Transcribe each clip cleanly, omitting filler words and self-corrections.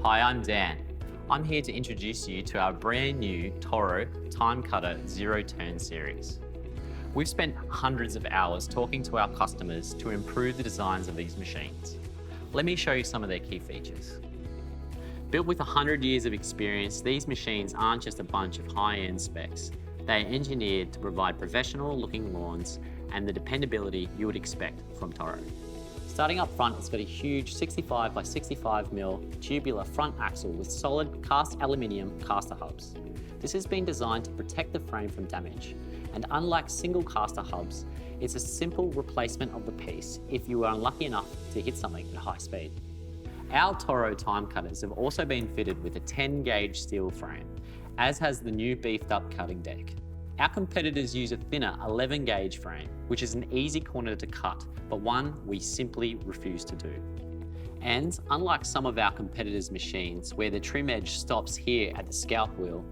Hi, I'm Dan. I'm here to introduce you to our brand new Toro TimeCutter Zero Turn Series. We've spent hundreds of hours talking to our customers to improve the designs of these machines. Let me show you some of their key features. Built with 100 years of experience, these machines aren't just a bunch of high-end specs. They are engineered to provide professional-looking lawns and the dependability you would expect from Toro. Starting up front, it's got a huge 65 by 65mm tubular front axle with solid cast aluminium caster hubs. This has been designed to protect the frame from damage, and unlike single caster hubs, it's a simple replacement of the piece if you are unlucky enough to hit something at high speed. Our Toro time cutters have also been fitted with a 10-gauge steel frame, as has the new beefed up cutting deck. Our competitors use a thinner 11-gauge frame, which is an easy corner to cut, but one we simply refuse to do. And unlike some of our competitors' machines, where the trim edge stops here at the scalp wheel,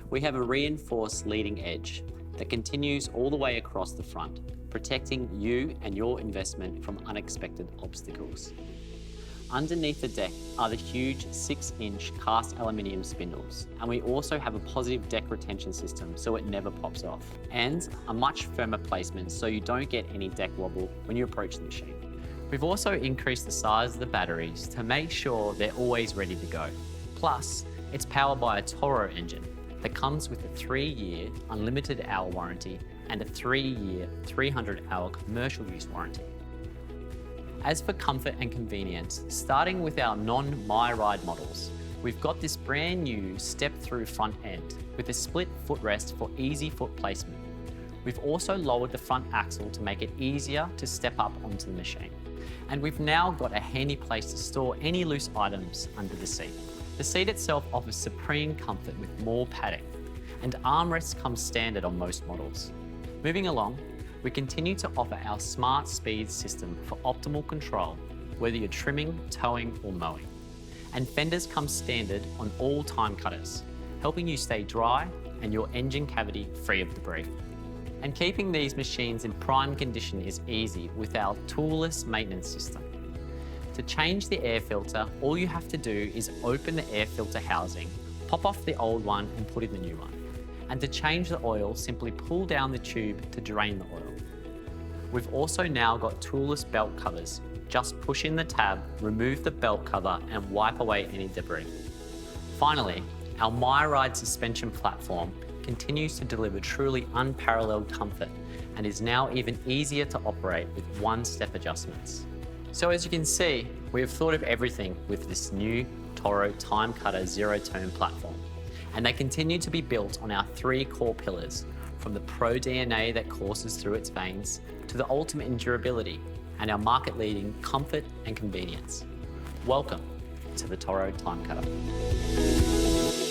we have a reinforced leading edge that continues all the way across the front, protecting you and your investment from unexpected obstacles. Underneath the deck are the huge 6-inch cast aluminium spindles, and we also have a positive deck retention system so it never pops off, and a much firmer placement so you don't get any deck wobble when you approach the machine. We've also increased the size of the batteries to make sure they're always ready to go. Plus, it's powered by a Toro engine that comes with a 3-year unlimited hour warranty and a 3-year 300-hour commercial use warranty. As for comfort and convenience, starting with our non-MyRide models, we've got this brand new step-through front end with a split footrest for easy foot placement. We've also lowered the front axle to make it easier to step up onto the machine. And we've now got a handy place to store any loose items under the seat. The seat itself offers supreme comfort with more padding, and armrests come standard on most models. Moving along, we continue to offer our Smart Speed system for optimal control, whether you're trimming, towing, or mowing. And fenders come standard on all time cutters, helping you stay dry and your engine cavity free of debris. And keeping these machines in prime condition is easy with our toolless maintenance system. To change the air filter, all you have to do is open the air filter housing, pop off the old one and put in the new one. And to change the oil, simply pull down the tube to drain the oil. We've also now got toolless belt covers. Just push in the tab, remove the belt cover and wipe away any debris. Finally, our MyRide suspension platform continues to deliver truly unparalleled comfort and is now even easier to operate with one-step adjustments. So as you can see, we have thought of everything with this new Toro TimeCutter Zero Turn platform. And they continue to be built on our 3 core pillars, from the pro DNA that courses through its veins to the ultimate in durability and our market-leading comfort and convenience. Welcome to the Toro TimeCutter.